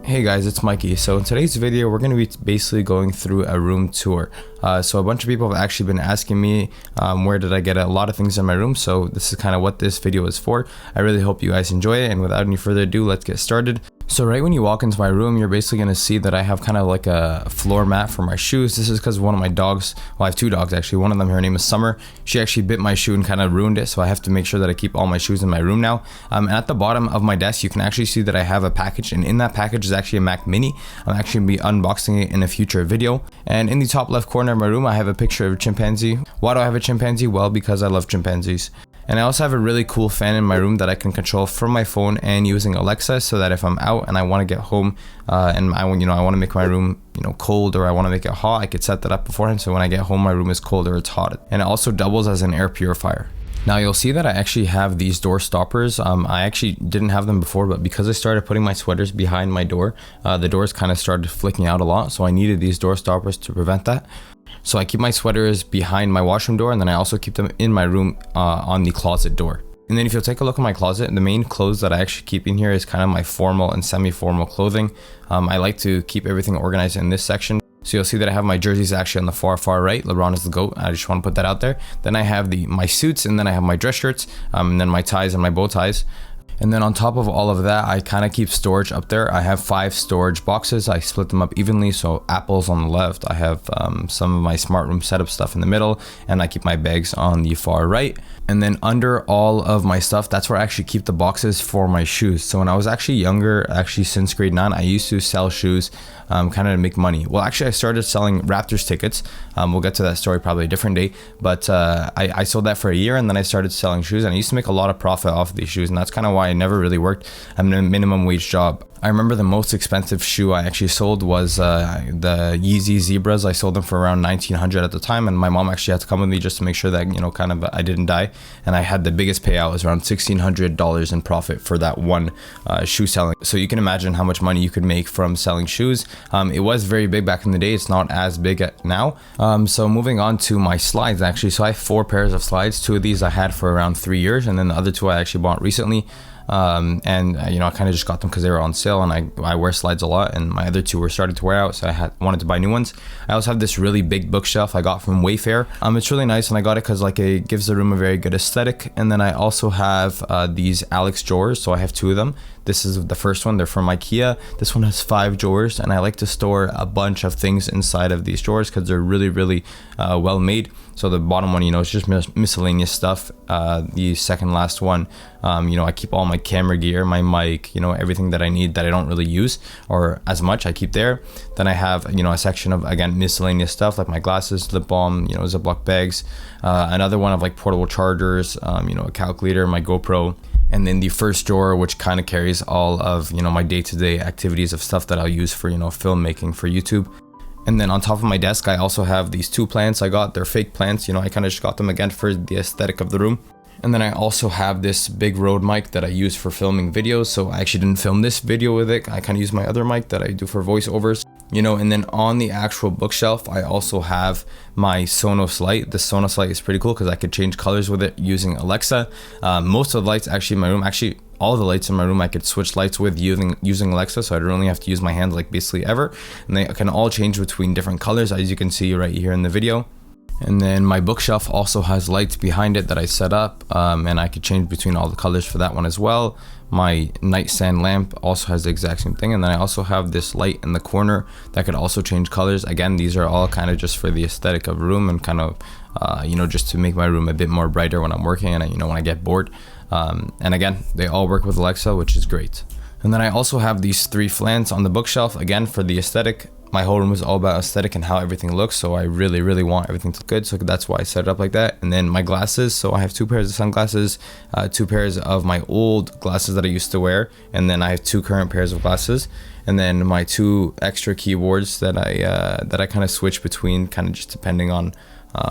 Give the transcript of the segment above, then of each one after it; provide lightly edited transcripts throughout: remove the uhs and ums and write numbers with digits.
Hey guys, it's Mikey. So in today's video, we're going to be basically going through a room tour. So a bunch of people have actually been asking me where did I get a lot of things in my room. So this is kind of what this video is for. I really hope you guys enjoy it. And without any further ado, let's get started. So right when you walk into my room, you're basically going to see that I have kind of like a floor mat for my shoes. This is because one of my dogs, well, I have two dogs actually. One of them, her name is Summer. She actually bit my shoe and kind of ruined it. So I have to make sure that I keep all my shoes in my room now. And at the bottom of my desk, you can actually see that I have a package. And in that package is actually a Mac Mini. I'm actually going to be unboxing it in a future video. And in the top left corner of my room, I have a picture of a chimpanzee. Why do I have a chimpanzee? Well, because I love chimpanzees. And I also have a really cool fan in my room that I can control from my phone and using Alexa, so that if I'm out and I want to get home and I want to make my room cold, or I want to make it hot, I could set that up beforehand. So when I get home, my room is cold or it's hot. And it also doubles as an air purifier. Now you'll see that I actually have these door stoppers. I actually didn't have them before, but because I started putting my sweaters behind my door, the doors kind of started flicking out a lot. So I needed these door stoppers to prevent that. So I keep my sweaters behind my washroom door, and then I also keep them in my room on the closet door. And then if you'll take a look at my closet, the main clothes that I actually keep in here is kind of my formal and semi-formal clothing. I like to keep everything organized in this section. So you'll see that I have my jerseys actually on the far right. LeBron is the GOAT. I just want to put that out there. Then I have my suits, and then I have my dress shirts, and then my ties and my bow ties. And then on top of all of that, I kind of keep storage up there. I have 5 storage boxes. I split them up evenly. So Apple's on the left. I have some of my smart room setup stuff in the middle, and I keep my bags on the far right. And then under all of my stuff, that's where I actually keep the boxes for my shoes. So when I was actually younger, actually since grade 9, I used to sell shoes kind of to make money. Well, actually I started selling Raptors tickets. We'll get to that story probably a different day, but I sold that for a year, and then I started selling shoes, and I used to make a lot of profit off of these shoes. And that's kind of why I never really worked a minimum wage job. I remember the most expensive shoe I actually sold was the Yeezy Zebras. I sold them for around $1,900 at the time, and my mom actually had to come with me just to make sure that kind of I didn't die. And I had the biggest payout, was around $1,600 in profit for that one shoe selling. So you can imagine how much money you could make from selling shoes. It was very big back in the day. It's not as big now. So moving on to my slides actually. So I have 4 pairs of slides. 2 of these I had for around 3 years, and then the other 2 I actually bought recently. I kind of just got them because they were on sale, and I wear slides a lot, and my other 2 were starting to wear out, so I wanted to buy new ones. I also have this really big bookshelf I got from Wayfair. It's really nice, and I got it because it gives the room a very good aesthetic. And then I also have these Alex drawers, so I have 2 of them. This is the first one. They're from IKEA. This one has 5 drawers, and I like to store a bunch of things inside of these drawers because they're really, really well made. So the bottom one, is just miscellaneous stuff. The second last one, I keep all my camera gear, my mic, everything that I need that I don't really use or as much, I keep there. Then I have, a section of, again, miscellaneous stuff like my glasses, lip balm, Ziploc bags, another one of like portable chargers, a calculator, my GoPro. And then the first drawer, which kind of carries all of, my day-to-day activities of stuff that I'll use for, filmmaking for YouTube. And then on top of my desk, I also have these 2 plants I got. They're fake plants, I kind of just got them again for the aesthetic of the room. And then I also have this big Rode mic that I use for filming videos. So I actually didn't film this video with it. I kind of use my other mic that I do for voiceovers. And then on the actual bookshelf, I also have my Sonos light. The Sonos light is pretty cool because I could change colors with it using Alexa. Most of the lights actually in my room, all the lights in my room, I could switch lights with using Alexa, so I don't really have to use my hands basically ever. And they can all change between different colors, as you can see right here in the video. And then my bookshelf also has lights behind it that I set up, and I could change between all the colors for that one as well. My nightstand lamp also has the exact same thing. And then I also have this light in the corner that could also change colors. Again, these are all kind of just for the aesthetic of the room and kind of, just to make my room a bit more brighter when I'm working and, when I get bored. And again, they all work with Alexa, which is great. And then I also have these 3 plants on the bookshelf, again, for the aesthetic. My whole room is all about aesthetic and how everything looks, so I really, really want everything to look good, so that's why I set it up like that. And then my glasses, so I have 2 pairs of sunglasses, 2 pairs of my old glasses that I used to wear, and then I have 2 current pairs of glasses, and then my 2 extra keyboards that I kind of switch between, kind of just depending on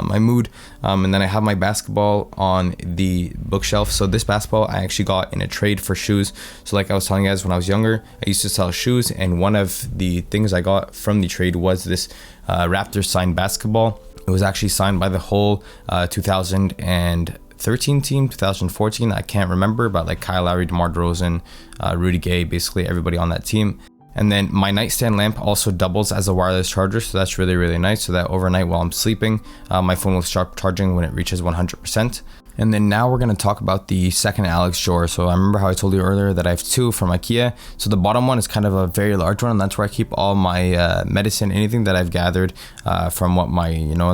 my mood. And then I have my basketball on the bookshelf. So this basketball I actually got in a trade for shoes. So like I was telling you guys, when I was younger, I used to sell shoes, and one of the things I got from the trade was this Raptors signed basketball. It was actually signed by the whole 2013 team, 2014, I can't remember, but like Kyle Lowry, DeMar DeRozan, Rudy Gay, basically everybody on that team. And then my nightstand lamp also doubles as a wireless charger, so that's really, really nice, so that overnight while I'm sleeping, my phone will start charging when it reaches 100%. And then now we're going to talk about the second Alex drawer. So I remember how I told you earlier that I have two from IKEA. So the bottom one is kind of a very large one, and that's where I keep all my medicine, anything that I've gathered from what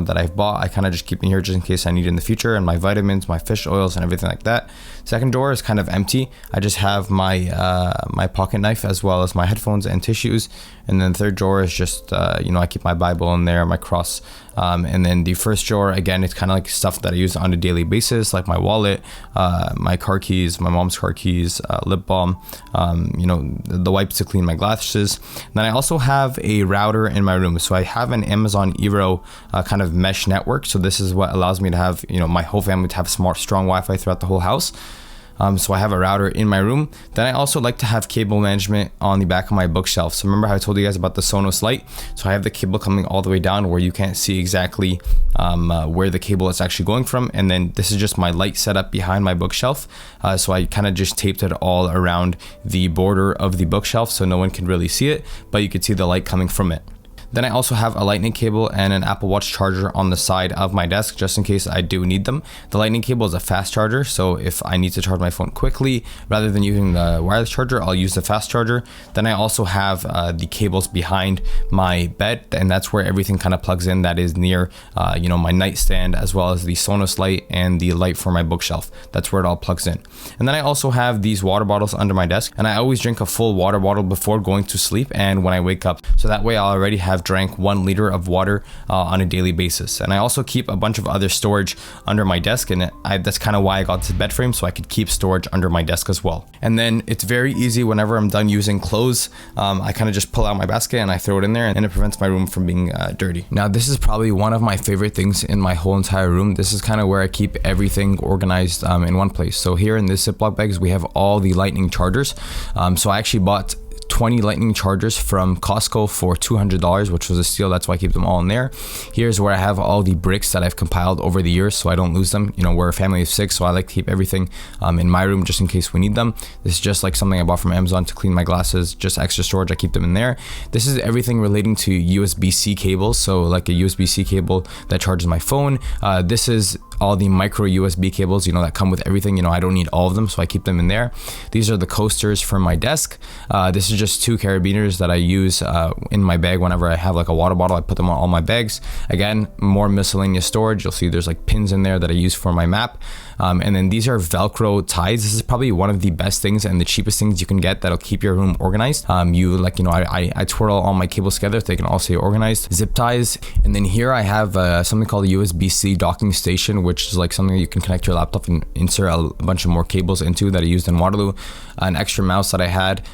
that I've bought. I kind of just keep in here just in case I need it in the future, and my vitamins, my fish oils, and everything like that. Second drawer is kind of empty. I just have my my pocket knife as well as my headphones and tissues. And then the third drawer is just I keep my Bible in there, my cross. And then the first drawer, again, it's kind of like stuff that I use on a daily basis, like my wallet, my car keys, my mom's car keys, lip balm, the wipes to clean my glasses. And then I also have a router in my room. So I have an Amazon Eero kind of mesh network. So this is what allows me to have, my whole family to have strong Wi-Fi throughout the whole house. So I have a router in my room. Then I also like to have cable management on the back of my bookshelf. So remember how I told you guys about the Sonos light? So I have the cable coming all the way down where you can't see exactly where the cable is actually going from. And then this is just my light setup behind my bookshelf. So I kind of just taped it all around the border of the bookshelf so no one can really see it, but you could see the light coming from it. Then I also have a lightning cable and an Apple Watch charger on the side of my desk just in case I do need them. The lightning cable is a fast charger, so if I need to charge my phone quickly, rather than using the wireless charger, I'll use the fast charger. Then I also have the cables behind my bed, and that's where everything kind of plugs in that is near my nightstand, as well as the Sonos light and the light for my bookshelf. That's where it all plugs in. And then I also have these water bottles under my desk, and I always drink a full water bottle before going to sleep and when I wake up. So that way I'll already have drank 1 liter of water on a daily basis. And I also keep a bunch of other storage under my desk, and that's kind of why I got this bed frame, so I could keep storage under my desk as well. And then it's very easy whenever I'm done using clothes, I kind of just pull out my basket and I throw it in there, and it prevents my room from being dirty. Now this is probably one of my favorite things in my whole entire room. This is kind of where I keep everything organized in one place. So here in this Ziploc bags we have all the lightning chargers. So I actually bought 20 lightning chargers from Costco for $200, which was a steal. That's why I keep them all in there. Here's where I have all the bricks that I've compiled over the years so I don't lose them. We're a family of 6, so I like to keep everything in my room just in case we need them. This is just like something I bought from Amazon to clean my glasses, just extra storage. I keep them in there. This is everything relating to USB-C cables, so like a USB-C cable that charges my phone. This is all the micro USB cables, that come with everything. I don't need all of them, so I keep them in there. These are the coasters from my desk. This is just 2 carabiners that I use in my bag whenever I have like a water bottle. I put them on all my bags. Again, more miscellaneous storage. You'll see there's like pins in there that I use for my map. And then these are Velcro ties. This is probably one of the best things and the cheapest things you can get that'll keep your room organized. I twirl all my cables together so they can all stay organized. Zip ties. And then here I have something called a USB-C docking station, which is like something you can connect your laptop and insert a bunch of more cables into that I used in Waterloo. An extra mouse that I had.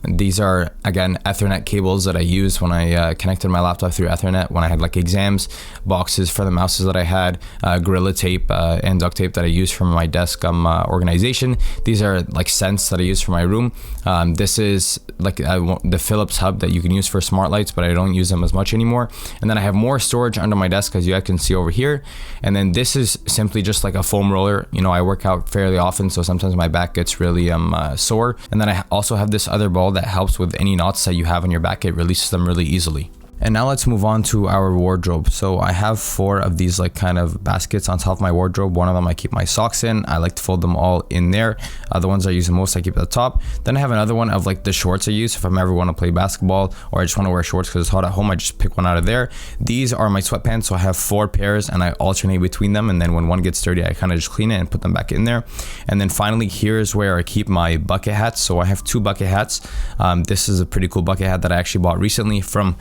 These are, again, Ethernet cables that I used when I connected my laptop through Ethernet when I had like exams, boxes for the mouses that I had, Gorilla tape and duct tape that I used from my desk organization. These are like scents that I use for my room. This is like the Philips hub that you can use for smart lights, but I don't use them as much anymore. And then I have more storage under my desk, as you guys can see over here. And then this is simply just like a foam roller. I work out fairly often, so sometimes my back gets really sore. And then I also have this other ball that helps with any knots that you have on your back. It releases them really easily. And now let's move on to our wardrobe. So I have 4 of these like kind of baskets on top of my wardrobe. One of them I keep my socks in. I like to fold them all in there. The ones I use the most I keep at the top. Then I have another one of like the shorts I use if I'm ever want to play basketball or I just want to wear shorts because it's hot at home. I just pick one out of there. These are my sweatpants, so I have 4 pairs and I alternate between them, and then when one gets dirty I kind of just clean it and put them back in there. And then finally here's where I keep my bucket hats. So I have 2 bucket hats. This is a pretty cool bucket hat that I actually bought recently from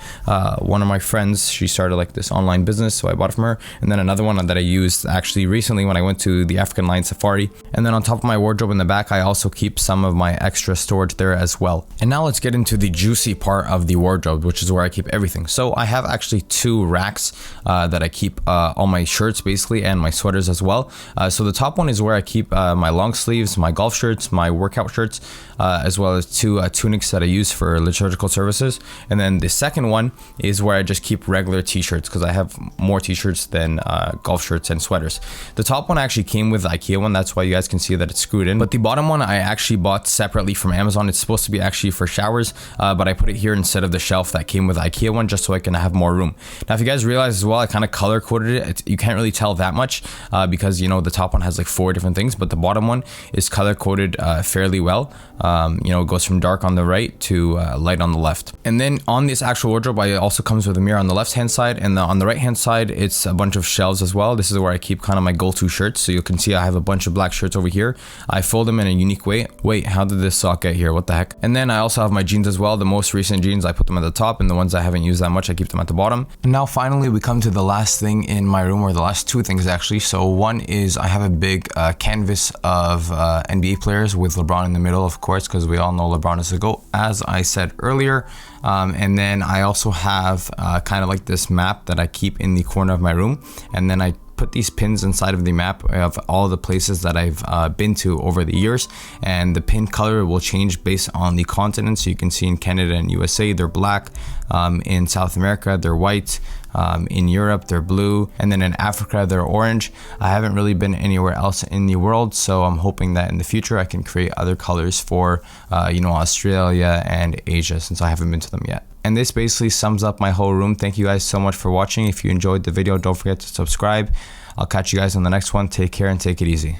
one of my friends. She started like this online business, so I bought it from her. And then another one that I used actually recently when I went to the African Lion Safari. And then on top of my wardrobe in the back, I also keep some of my extra storage there as well. And now let's get into the juicy part of the wardrobe, which is where I keep everything. So I have actually 2 racks that I keep all my shirts basically and my sweaters as well. So the top one is where I keep my long sleeves, my golf shirts, my workout shirts, as well as 2 tunics that I use for liturgical services. And then the second one is where I just keep regular t-shirts because I have more t-shirts than golf shirts and sweaters. The top one actually came with the IKEA one, that's why you guys can see that it's screwed in. But the bottom one I actually bought separately from Amazon. It's supposed to be actually for showers, but I put it here instead of the shelf that came with the IKEA one, just so I can have more room. Now, if you guys realize as well, I kind of color coded it. You can't really tell that much because, you know, the top one has like 4 different things, but the bottom one is color coded fairly well. You know, it goes from dark on the right to light on the left. And then on this actual wardrobe, it also comes with a mirror on the left hand side, and on the right hand side, it's a bunch of shelves as well. This is where I keep kind of my go-to shirts. So you can see I have a bunch of black shirts over here. I fold them in a unique way. Wait, how did this sock get here? What the heck? And then I also have my jeans as well. The most recent jeans, I put them at the top, and the ones I haven't used that much, I keep them at the bottom. And now finally we come to the last thing in my room, or the last 2 things actually. So one is I have a big canvas of NBA players with LeBron in the middle, of course, because we all know LeBron is the GOAT, as I said earlier. And then I also have kind of like this map that I keep in the corner of my room, and then I put these pins inside of the map of all the places that I've been to over the years, and the pin color will change based on the continent. So you can see in Canada and USA they're black, in South America they're white, in Europe they're blue, and then in Africa they're orange. I haven't really been anywhere else in the world, so I'm hoping that in the future I can create other colors for you know, Australia and Asia, since I haven't been to them yet. And this basically sums up my whole room. Thank you guys so much for watching. If you enjoyed the video, don't forget to subscribe. I'll catch you guys on the next one. Take care and take it easy.